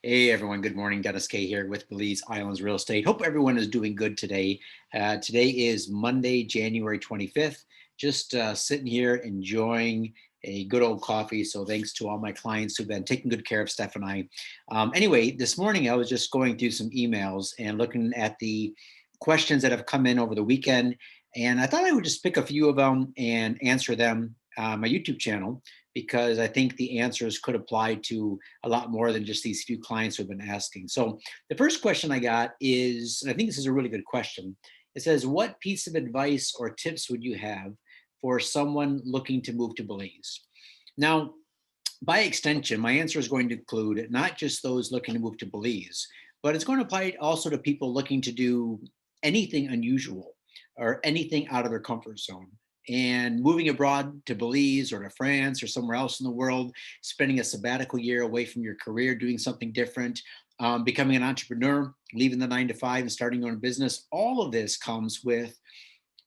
Hey everyone, good morning. Dennis K here with Belize Islands Real Estate. Hope everyone is doing good today. Today is Monday, January 25th. Just sitting here enjoying a good old coffee. So thanks to all my clients who've been taking good care of Steph and I. Anyway, this morning I was just going through some emails and looking at the questions that have come in over the weekend. And I thought I would just pick a few of them and answer them on my YouTube channel because I think the answers could apply to a lot more than just these few clients who've been asking. So the first question I got is, and I think this is a really good question. It says, what piece of advice or tips would you have for someone looking to move to Belize? Now, by extension, my answer is going to include not just those looking to move to Belize, but it's going to apply also to people looking to do anything unusual or anything out of their comfort zone. And moving abroad to Belize or to France or somewhere else in the world, spending a sabbatical year away from your career, doing something different, becoming an entrepreneur, leaving the 9 to 5 and starting your own business, all of this comes with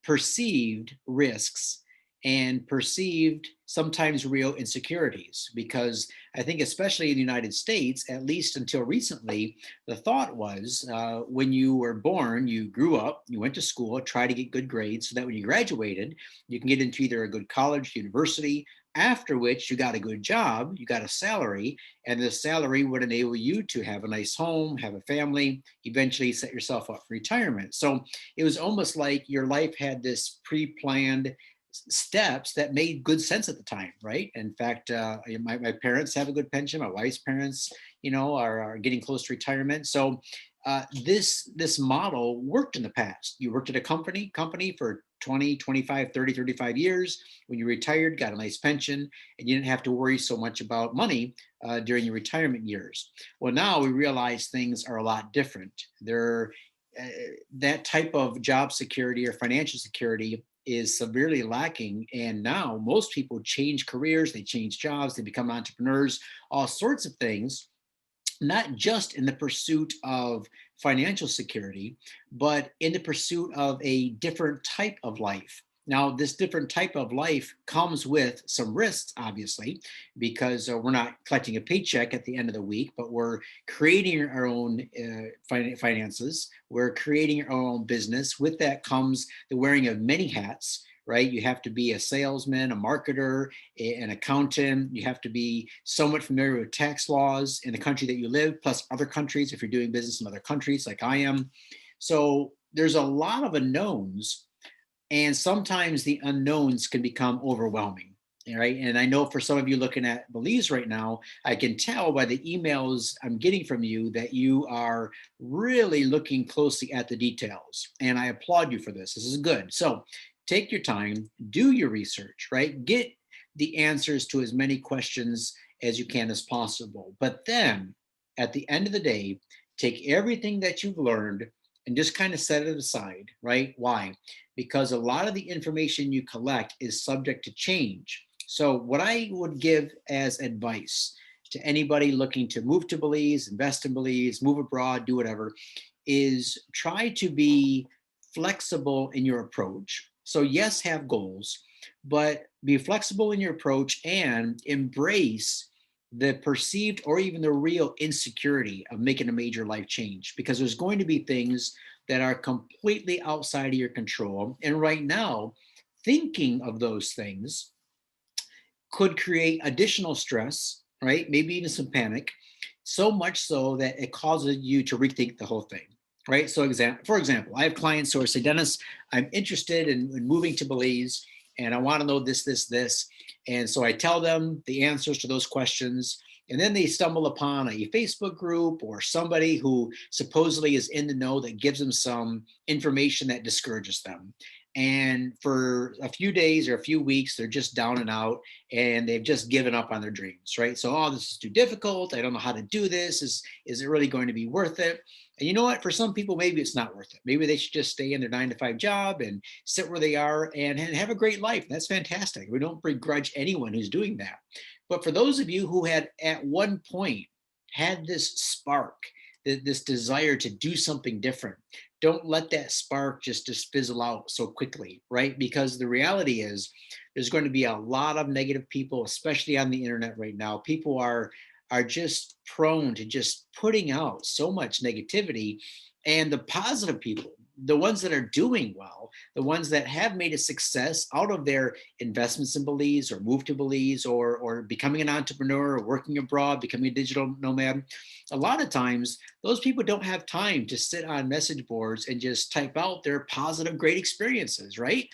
perceived risks and perceived sometimes real insecurities, because I think especially in the United States, at least until recently, the thought was when you were born, you grew up, you went to school, try to get good grades so that when you graduated you can get into either a good college, university, after which you got a good job, you got a salary, and the salary would enable you to have a nice home, have a family, eventually set yourself up for retirement. So it was almost like your life had this pre-planned steps that made good sense at the time, right? In fact, my parents have a good pension. My wife's parents, are getting close to retirement. So this model worked in the past. You worked at a company for 20, 25, 30, 35 years. When you retired, got a nice pension, and you didn't have to worry so much about money during your retirement years. Well, now we realize things are a lot different. Uh, that type of job security or financial security is severely lacking. And now most people change careers, they change jobs, they become entrepreneurs, all sorts of things, not just in the pursuit of financial security, but in the pursuit of a different type of life. Now, this different type of life comes with some risks, obviously, because we're not collecting a paycheck at the end of the week, but we're creating our own finances. We're creating our own business. With that comes the wearing of many hats, right? You have to be a salesman, a marketer, an accountant. You have to be somewhat familiar with tax laws in the country that you live, plus other countries if you're doing business in other countries like I am. So there's a lot of unknowns, and sometimes the unknowns can become overwhelming. Right. And I know for some of you looking at Belize right now, I can tell by the emails I'm getting from you that you are really looking closely at the details. And I applaud you for this. This is good. So take your time, do your research, right? Get the answers to as many questions as you can as possible. But then at the end of the day, take everything that you've learned and just kind of set it aside, right? Why? Because a lot of the information you collect is subject to change. So, what I would give as advice to anybody looking to move to Belize, invest in Belize, move abroad, do whatever, is try to be flexible in your approach. So, yes, have goals, but be flexible in your approach and embrace the perceived or even the real insecurity of making a major life change, because there's going to be things that are completely outside of your control. And right now, thinking of those things could create additional stress, right? Maybe even some panic, so much so that it causes you to rethink the whole thing, right? So, for example, I have clients who say, Dennis, I'm interested in moving to Belize and I want to know this, this, this. And so I tell them the answers to those questions. And then they stumble upon a Facebook group or somebody who supposedly is in the know that gives them some information that discourages them. And for a few days or a few weeks, they're just down and out and they've just given up on their dreams, right? So, oh, this is too difficult. I don't know how to do this. Is it really going to be worth it? And you know what? For some people, maybe it's not worth it. Maybe they should just stay in their 9 to 5 job and sit where they are and have a great life. That's fantastic. We don't begrudge anyone who's doing that. But for those of you who had at one point had this spark, this desire to do something different, don't let that spark just fizzle out so quickly, right? Because the reality is there's going to be a lot of negative people, especially on the internet right now. People are are just prone to just putting out so much negativity. And the positive people, the ones that are doing well, the ones that have made a success out of their investments in Belize or move to Belize or becoming an entrepreneur or working abroad, becoming a digital nomad, a lot of times those people don't have time to sit on message boards and just type out their positive, great experiences, right?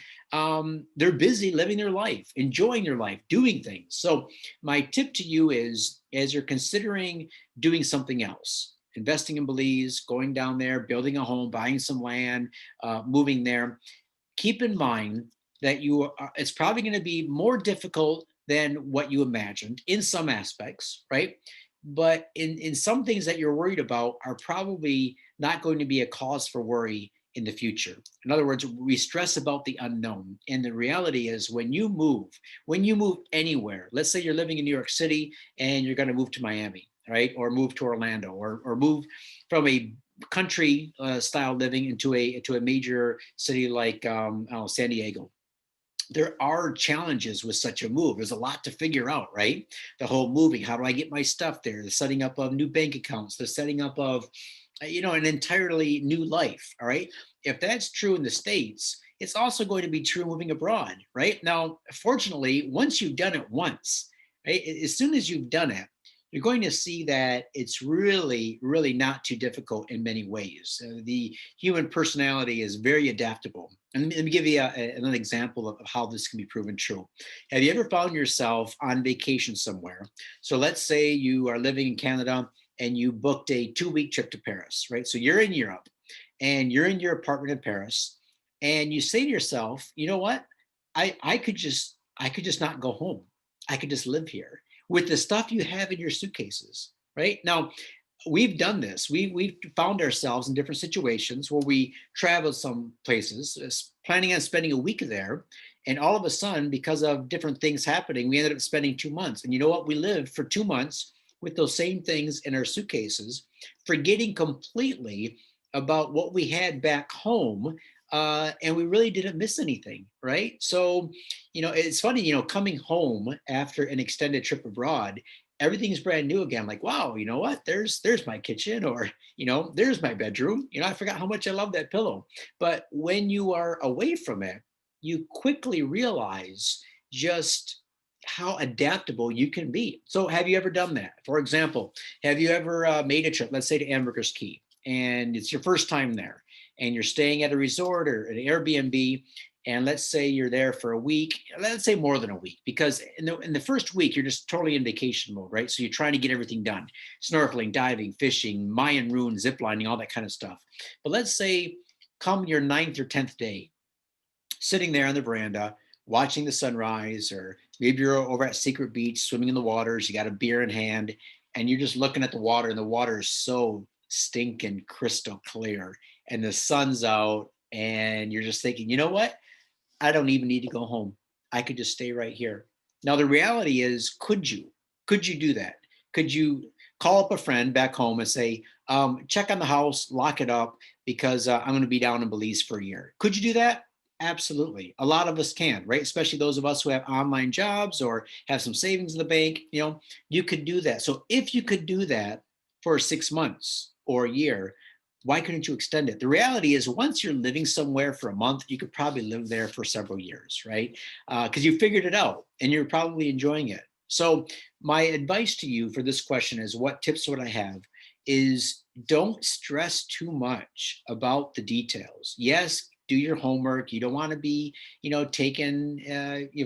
They're busy living their life, enjoying their life, doing things. So, my tip to you is as you're considering doing something else, investing in Belize, going down there, building a home, buying some land, moving there, keep in mind that it's probably going to be more difficult than what you imagined in some aspects, right? But in some things that you're worried about are probably not going to be a cause for worry in the future. In other words, we stress about the unknown. And the reality is when you move anywhere, let's say you're living in New York City and you're going to move to Miami, right? Or move to Orlando or move from a country style living into a major city like San Diego. There are challenges with such a move. There's a lot to figure out, right? The whole moving. How do I get my stuff there? The setting up of new bank accounts. The setting up of an entirely new life. All right. If that's true in the States, it's also going to be true moving abroad, right? Now, fortunately, once you've done it once, right, as soon as you've done it, you're going to see that it's really, really not too difficult in many ways. The human personality is very adaptable. And let me give you an example of how this can be proven true. Have you ever found yourself on vacation somewhere? So let's say you are living in Canada and you booked a 2-week trip to Paris, right? So you're in Europe and you're in your apartment in Paris, and you say to yourself, you know what? I could just not go home. I could just live here with the stuff you have in your suitcases, right? Now, we've done this. We've found ourselves in different situations where we traveled some places, planning on spending a week there, and all of a sudden, because of different things happening, we ended up spending 2 months. And you know what? We lived for 2 months with those same things in our suitcases, forgetting completely about what we had back home. And we really didn't miss anything, right? So, it's funny, coming home after an extended trip abroad, everything's brand new again. Like, wow, you know what? There's my kitchen, or there's my bedroom. I forgot how much I love that pillow. But when you are away from it, you quickly realize just how adaptable you can be. So, have you ever done that? For example, have you ever made a trip, let's say to Ambergris Key, and it's your first time there, and you're staying at a resort or an Airbnb, and let's say you're there for a week, let's say more than a week, because in the first week you're just totally in vacation mode, right? So you're trying to get everything done: snorkeling, diving, fishing, Mayan ruins, ziplining, all that kind of stuff. But let's say come your ninth or 10th day, sitting there on the veranda watching the sunrise, or maybe you're over at Secret Beach swimming in the waters, you got a beer in hand, and you're just looking at the water, and the water is so stinking crystal clear, and the sun's out, and you're just thinking, you know what? I don't even need to go home. I could just stay right here. Now, the reality is, could you? Could you do that? Could you call up a friend back home and say, check on the house, lock it up, because I'm going to be down in Belize for a year? Could you do that? Absolutely. A lot of us can, right? Especially those of us who have online jobs or have some savings in the bank. You could do that. So if you could do that for 6 months or a year, why couldn't you extend it? The reality is, once you're living somewhere for a month, you could probably live there for several years, right? Because you figured it out and you're probably enjoying it. So, my advice to you for this question is, what tips would I have? Is don't stress too much about the details. Yes, do your homework. You don't want to be, taken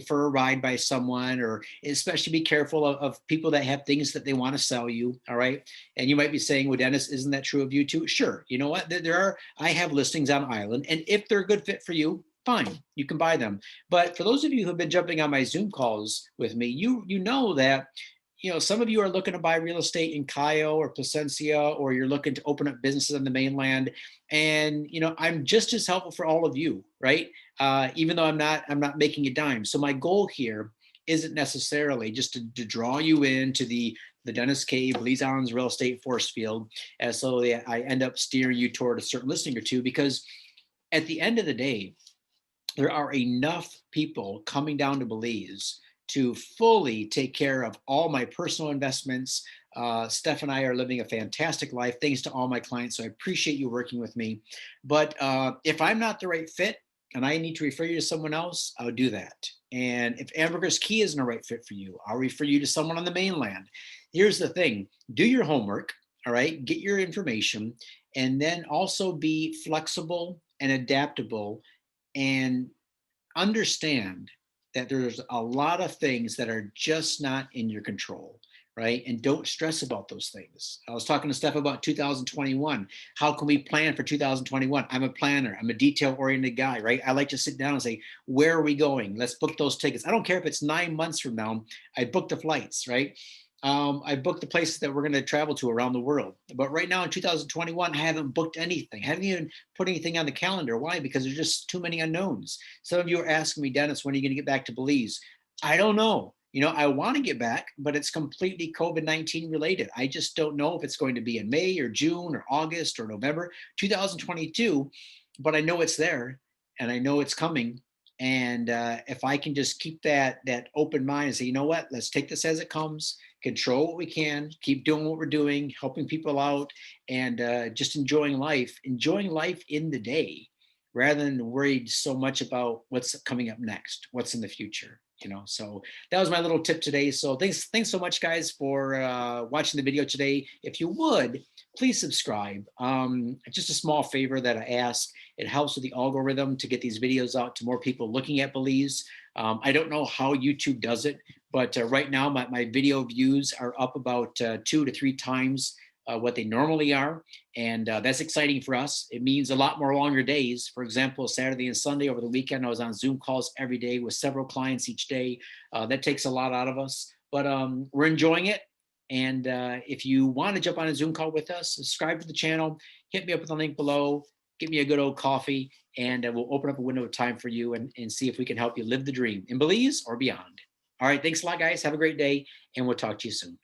for a ride by someone, or especially be careful of people that have things that they want to sell you. All right. And you might be saying, well, Dennis, isn't that true of you too? Sure. You know what? I have listings on Island, and if they're a good fit for you, fine, you can buy them. But for those of you who have been jumping on my Zoom calls with me, you know that some of you are looking to buy real estate in Cayo or Placencia, or you're looking to open up businesses on the mainland. And I'm just as helpful for all of you, right? Even though I'm not making a dime. So my goal here isn't necessarily just to draw you into the Dennis K. Belize Islands real estate force field, as so that I end up steering you toward a certain listing or two, because at the end of the day, there are enough people coming down to Belize to fully take care of all my personal investments. Steph and I are living a fantastic life thanks to all my clients. So I appreciate you working with me. But if I'm not the right fit and I need to refer you to someone else, I'll do that. And if Ambergris Key isn't a right fit for you, I'll refer you to someone on the mainland. Here's the thing: do your homework, all right? Get your information, and then also be flexible and adaptable and understand that there's a lot of things that are just not in your control, right? And don't stress about those things. I was talking to Steph about 2021. How can we plan for 2021? I'm a planner. I'm a detail oriented guy, right? I like to sit down and say, where are we going? Let's book those tickets. I don't care if it's 9 months from now. I book the flights, right? I booked the places that we're going to travel to around the world. But right now in 2021, I haven't booked anything. I haven't even put anything on the calendar. Why? Because there's just too many unknowns. Some of you are asking me, Dennis, when are you going to get back to Belize? I don't know. I want to get back, but it's completely COVID-19 related. I just don't know if it's going to be in May or June or August or November 2022, but I know it's there and I know it's coming. And if I can just keep that open mind and say, you know what, let's take this as it comes, control what we can, keep doing what we're doing, helping people out, and just enjoying life in the day, rather than worried so much about what's coming up next, what's in the future. So that was my little tip today. So thanks so much, guys, for watching the video today. If you would, please subscribe. Just a small favor that I ask. It helps with the algorithm to get these videos out to more people looking at Belize. I don't know how YouTube does it, but right now my video views are up about 2 to 3 times what they normally are. And that's exciting for us. It means a lot more longer days. For example, Saturday and Sunday over the weekend, I was on Zoom calls every day with several clients each day. That takes a lot out of us, but we're enjoying it. And if you want to jump on a Zoom call with us, subscribe to the channel, hit me up with the link below, get me a good old coffee, and we'll open up a window of time for you and see if we can help you live the dream in Belize or beyond. All right. Thanks a lot, guys. Have a great day, and we'll talk to you soon.